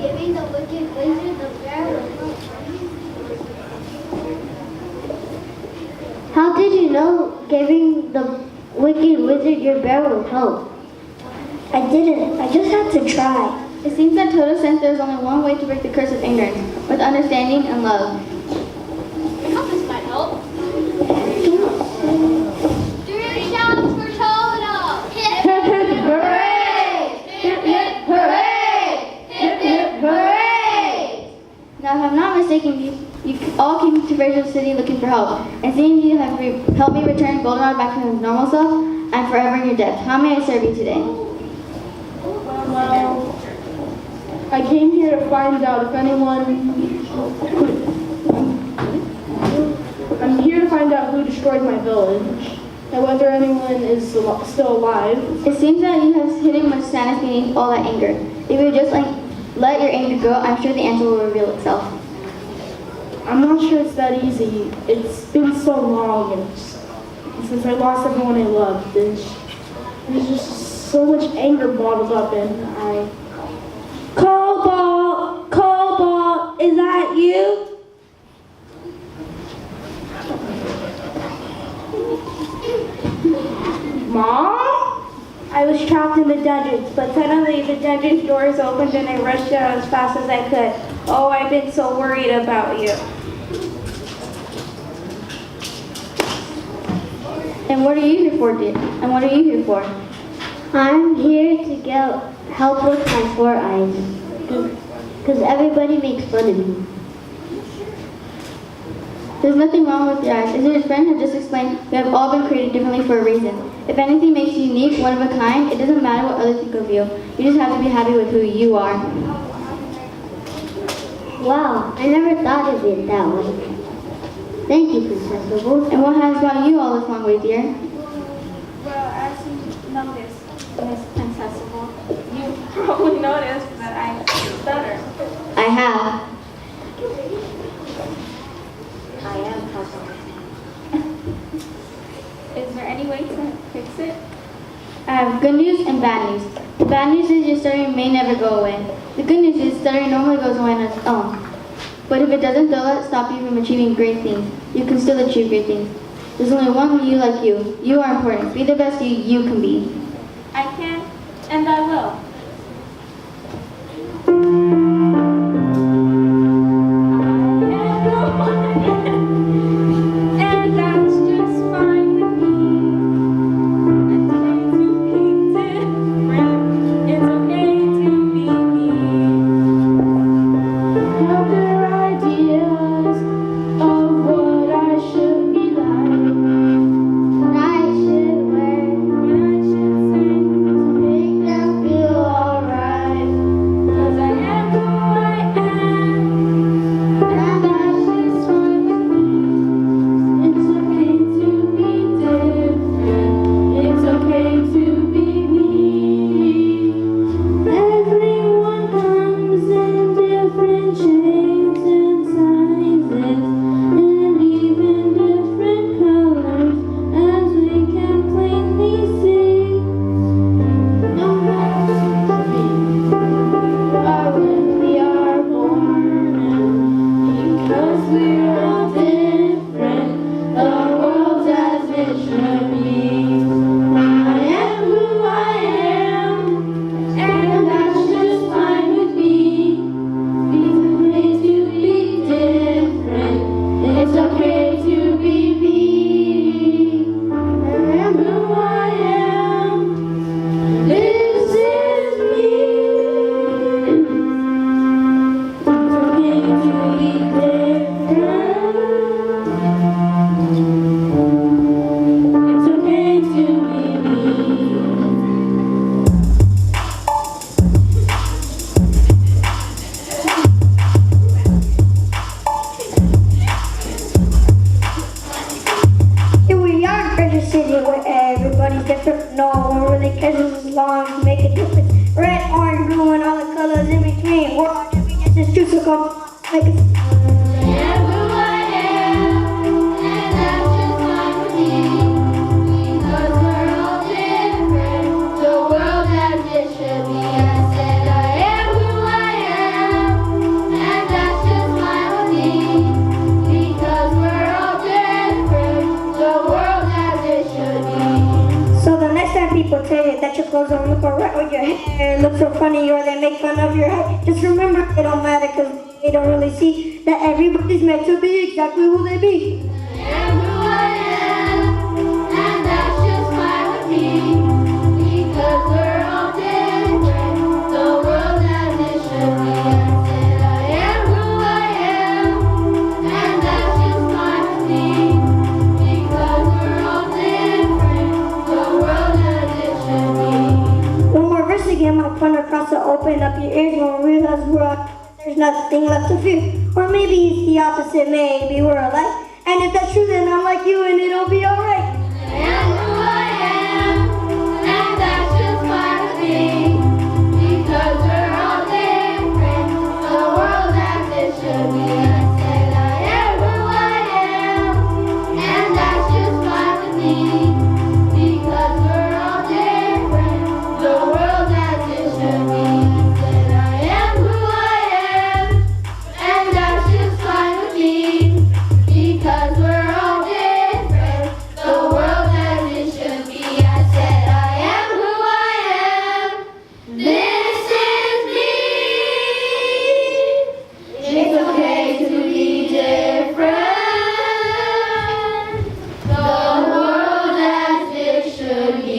Giving the wicked wizard the bear will help. How did you know giving the wicked wizard your bear would help? I didn't. I just had to try. It seems that Toto sense there's only one way to break the curse of ignorance, with understanding and love. The compass might help. Do you mistaken. You all came to Virtual City looking for help. And seeing you have helped me return Goldenrod back to his normal self, I'm forever in your debt. How may I serve you today? Well, I came here to find out if anyone... I'm here to find out who destroyed my village, and whether anyone is still alive. It seems that you have hidden much sadness beneath all that anger. If you just let your anger go, I'm sure the answer will reveal itself. I'm not sure it's that easy. It's been so long, and since I lost everyone I loved, there's just so much anger bottled up, and I... Cobalt, is that you? Mom? I was trapped in the dungeons, but suddenly the dungeon's doors opened and I rushed out as fast as I could. Oh, I've been so worried about you. And what are you here for, dear? And what are you here for? I'm here to get help with my 4 eyes. Because everybody makes fun of me. There's nothing wrong with your eyes. As your friend had just explained, we have all been created differently for a reason. If anything makes you unique, one of a kind, it doesn't matter what others think of you. You just have to be happy with who you are. Wow, I never thought of it that way. Thank you, Princess Opal. And what has brought you all this long way, dear? Well, as you noticed, Miss Princess Opal, you probably noticed that I stutter. I have. I am puzzled. Is there any way to fix it? I have good news and bad news. The bad news is your stuttering may never go away. The good news is stuttering normally goes away on its own. But if it doesn't, don't let it stop you from achieving great things. You can still achieve great things. There's only one you like you. You are important. Be the best you can be. I can, and I will. And that's just fine with me. It's okay to be me. Have their ideas of what I should be like, What I should wear What I should say, to make them feel alright. 'cause I am who I am. And that's just fine with me. it's okay to be different, it's okay to be me. Everyone comes in different shapes and sizes, and even different colors, as we can plainly see. No matter when we are born, because we're all different, the world's as it should be. I am who I am, and that's just fine with me. It's okay to be different, it's okay to be me. I am who I am, this is me. It's okay to be different. It's okay to be me. Here we are in Treasure City where everybody's different. No one really cares as long as you make a difference. Red, orange, blue, and all the colors in between. We're all different, yes, it's true, so come make it. So the next time people tell you that your clothes don't look alright or your hair looks so funny or they make fun of your head, just remember it don't matter because they don't really see that everybody's meant to be exactly who they be. cause to open up your ears when we realize there's nothing left to fear. Or maybe it's the opposite, maybe we're alike. And if that's true, then I'm like you and it'll be alright. And who I am, and that's just fine with me, because we're all different. The world as it should be. I said I am who I am, and that's just fine with me, because we're all different. The world as it should be. I said I am who I am, and that's just fine with me, because we're all different. The world as it should be. I said I am who I am. This is me. It's okay to be different. The world as it should be.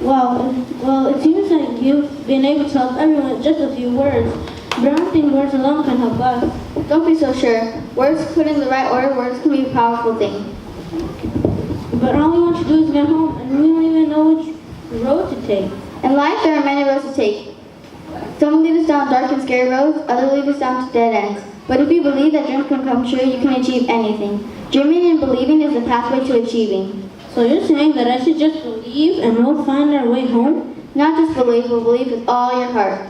Well, it seems like you've been able to help everyone with just a few words. But I don't think words alone can help us. Don't be so sure. Words put in the right order, words can be a powerful thing. But all we want to do is get home, and we don't even know which road to take. In life, there are many roads to take. Some lead us down dark and scary roads, others lead us down to dead ends. But if you believe that dreams can come true, you can achieve anything. Dreaming and believing is the pathway to achieving. So you're saying that I should just believe and we'll find our way home? Not just believe, but believe with all your heart.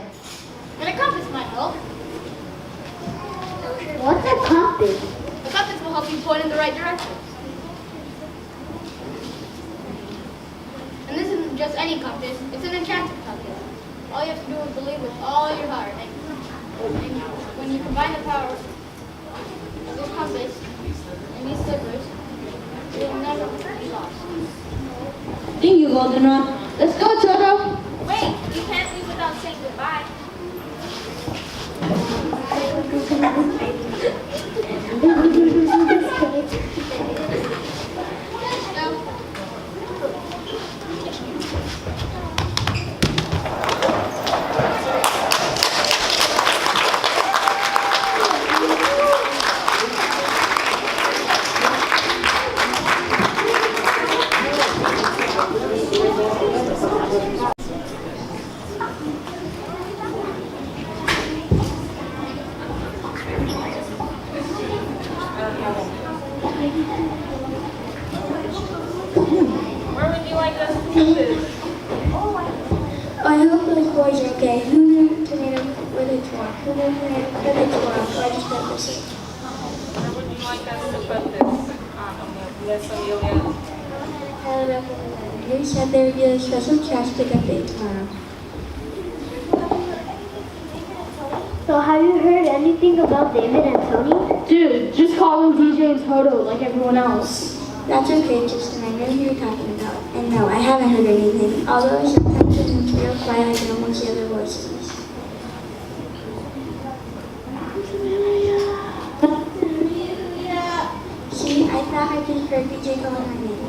And a compass might help. What's a compass? A compass will help you point in the right direction. And this isn't just any compass, it's an enchanted compass. All you have to do is believe with all your heart. And when you combine the power of this compass and these slippers, you'll never be lost. Thank you, Goldenrod. Let's go, Toto. Wait, you can't leave without saying goodbye. I hope those boys are okay. Who knew tornado where they tore? Who knew where they tore? So I just got this. Where would you like us to put this? Miss Amelia? You said they would get a special trash pickup day tomorrow. So have you heard anything about David and Tony? Dude, just call them DJ and Toto like everyone else. That's okay, Tristan. I know who you're talking about. And no, I haven't heard anything. Although sometimes it's real quiet, I can almost hear their voices. See, I thought I just heard DJ calling my name.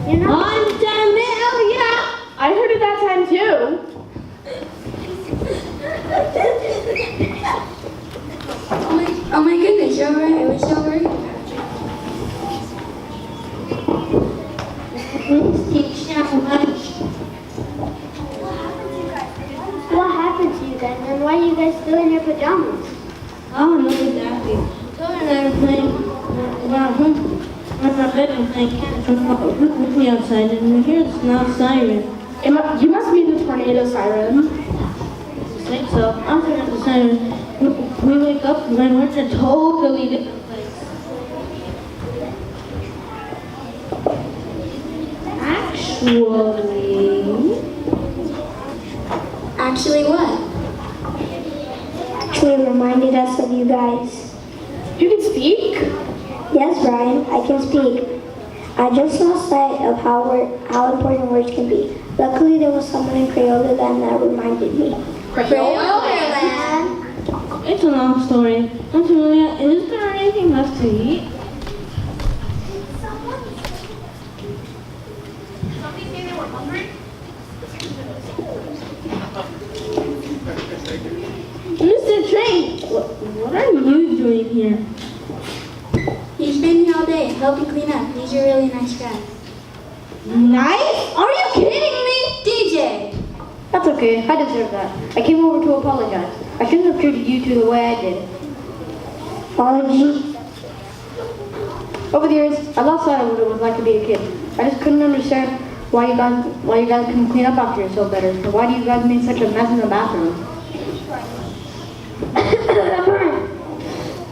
You know, I'm Amelia. I heard it that time too. Oh my goodness, you're alright. I was so worried about you. Teach so much. what happened to you guys and why are you guys still in your pajamas? I don't know exactly. Toto and I were playing around home. We're in my bedroom playing catch with me outside, and we hear this loud siren. You must be the tornado siren. I think so. After the siren, we wake up and we're in a totally different place. Actually what? Actually reminded us of you guys. You can speak? Yes, Brian, I can speak. I just lost sight of how important words can be. Luckily, there was someone in Crayola land that reminded me. It's a long story. Aunt Amelia, is there anything left to eat? Somebody say they were hungry? Mr. Train! doing here? He's been here all day, helping clean up. He's a really nice guy. Nice? Are you kidding me? DJ! That's okay, I deserve that. I came over to apologize. I shouldn't have treated you two the way I did. Apology. Over the years, I lost sight of what it was like to be a kid. I just couldn't understand why you guys couldn't clean up after yourself better. So why do you guys make such a mess in the bathroom?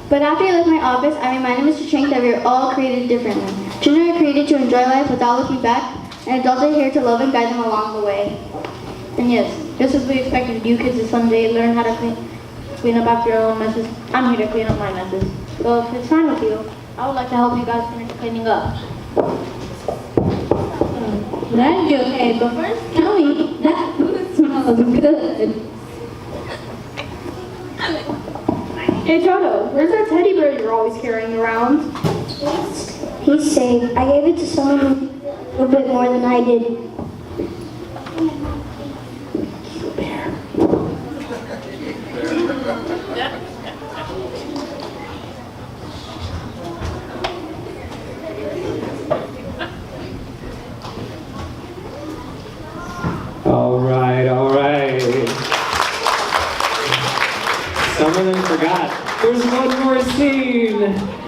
But after I left my office, I reminded Mr. Chang that we are all created differently. Children are created to enjoy life without looking back, and adults are here to love and guide them along the way. And yes, just as we expected you kids to someday learn how to clean up after your own messes, I'm here to clean up my messes. So if it's fine with you, I would like to help you guys finish cleaning up. That'd be okay, but first tell me, that food smells good. Hey Toto, where's that teddy bear you're always carrying around? He's safe. I gave it to someone who needed it a little bit more than I did. All right. Some of them forgot. There's one more scene.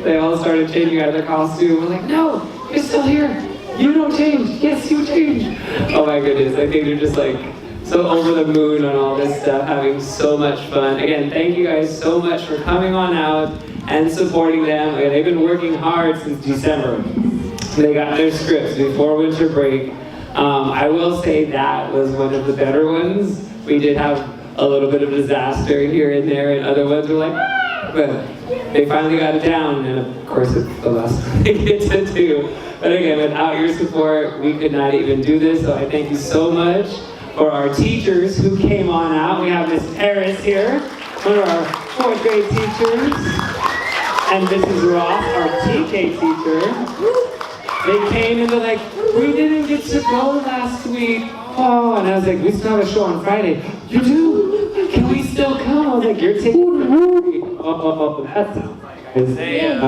They all started changing out of their costume. We're like, no, you're still here. You don't change. Yes, you change. Oh my goodness. I think they're just like so over the moon on all this stuff, having so much fun. Again, thank you guys so much for coming on out and supporting them. Again, they've been working hard since December. They got their scripts before winter break. I will say that was one of the better ones. We did have a little bit of disaster here and there, and other ones were like, ah! But they finally got it down, and of course it's the last one they get to do. But again, without your support, we could not even do this, so I thank you so much for our teachers who came on out. We have Miss Harris here, one of our 4th grade teachers, and Mrs. Ross, our TK teacher. They came and they're like, we didn't get to go last week. Oh, and I was like, we still have a show on Friday. You do? Can we still come? I was like, you're taking Oh, that sounds like Isaiah.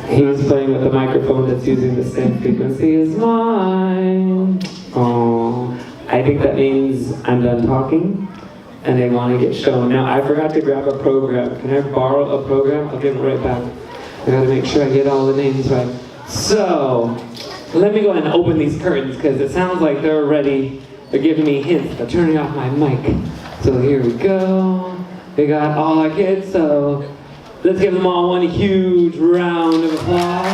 He's playing with a microphone that's using the same frequency as mine. Oh, I think that means I'm done talking and they want to get shown. Now, I forgot to grab a program. Can I borrow a program? I'll give it right back. I gotta make sure I get all the names right. So, let me go ahead and open these curtains because it sounds like they're ready. They're giving me hints. They're turning off my mic. So here we go. We got all our kids, so let's give them all one huge round of applause.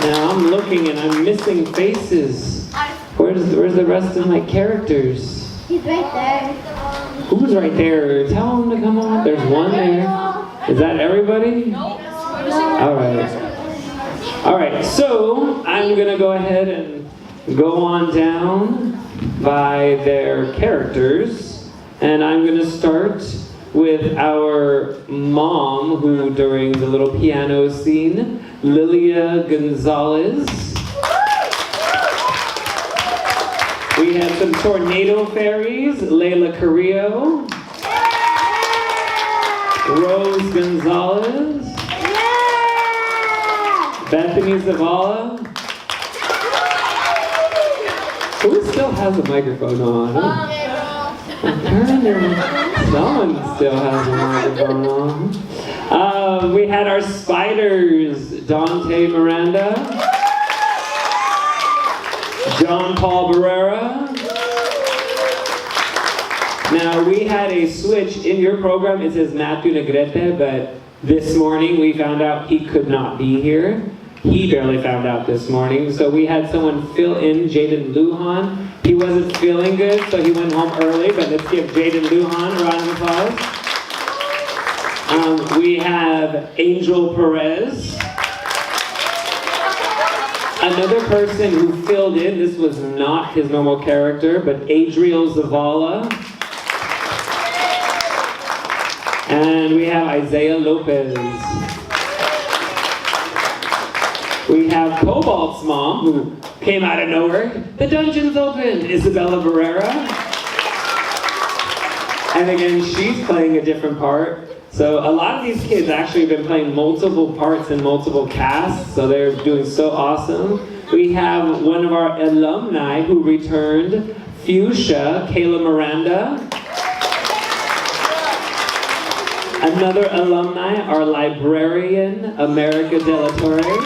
Now I'm looking and I'm missing faces. Where's the rest of my characters? He's right there. Who's right there? Tell them to come on. There's one there. Is that everybody? Nope. All right, so I'm gonna go ahead and go on down by their characters, and I'm gonna start with our mom, who during the little piano scene, Lilia Gonzalez. We have some tornado fairies, Layla Carrillo, Rose Gonzalez, Bethany Zavala. Who still has a microphone on? Someone still has a microphone on. We had our spiders, Dante Miranda, John Paul Barrera. Now we had a switch in your program. It says Matthew Negrete, but this morning we found out he could not be here. He barely found out this morning, so we had someone fill in, Jaden Lujan. He wasn't feeling good, so he went home early, but let's give Jaden Lujan a round of applause. We have Angel Perez. Another person who filled in, this was not his normal character, but Adriel Zavala. And we have Isaiah Lopez. We have Cobalt's mom, who came out of nowhere. The dungeon's open, Isabella Barrera. And again, she's playing a different part. So a lot of these kids actually have been playing multiple parts in multiple casts, so they're doing so awesome. We have one of our alumni who returned, Fuchsia, Kayla Miranda. Another alumni, our librarian, America De La Torre.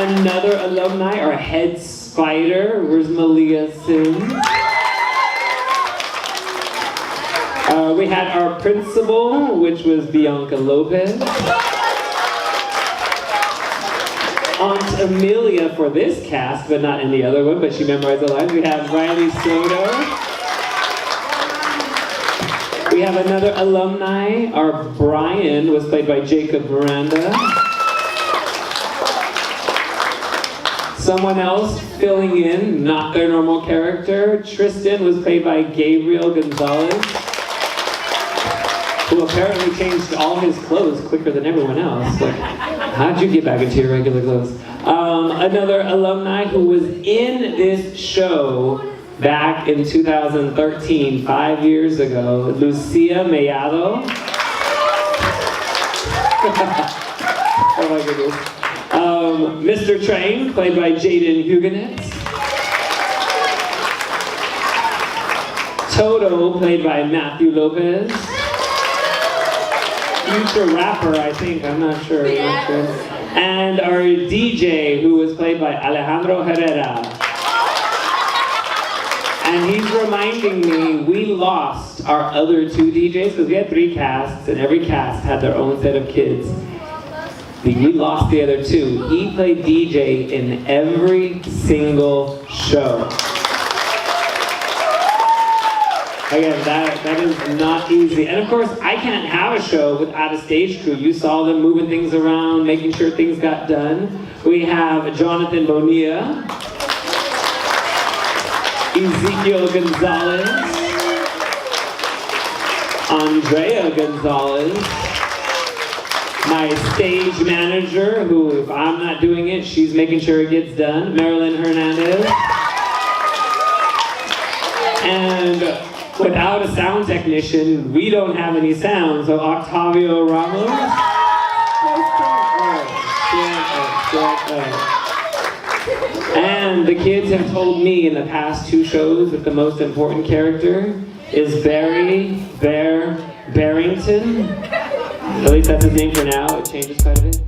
Another alumni, our head spider, where's Malia Sims? We had our principal, which was Bianca Lopez. Aunt Amelia for this cast, but not in the other one, but she memorized the lines. We have Riley Soto. We have another alumni. Our Brian was played by Jacob Miranda. Someone else filling in, not their normal character. Tristan was played by Gabriel Gonzalez, who apparently changed all his clothes quicker than everyone else. Like, how'd you get back into your regular clothes? Another alumni who was in this show back in 2013, 5 years ago, Lucia Mellado. Oh my goodness. Mr. Train, played by Jaden Huguenet. Toto, played by Matthew Lopez. Future rapper, I think, I'm not sure. And our DJ, who was played by Alejandro Herrera. And he's reminding me, we lost our other 2 DJs, because we had 3 casts, and every cast had their own set of kids. We lost the other 2. He played DJ in every single show. Again, that is not easy. And of course, I can't have a show without a stage crew. You saw them moving things around, making sure things got done. We have Jonathan Bonilla, Ezekiel Gonzalez, Andrea Gonzalez, my stage manager, who if I'm not doing it, she's making sure it gets done, Marilyn Hernandez. And without a sound technician, we don't have any sound, so Octavio Ramos. And the kids have told me in the past 2 shows that the most important character is Barrington. At least that's his name for now, it changes quite a bit.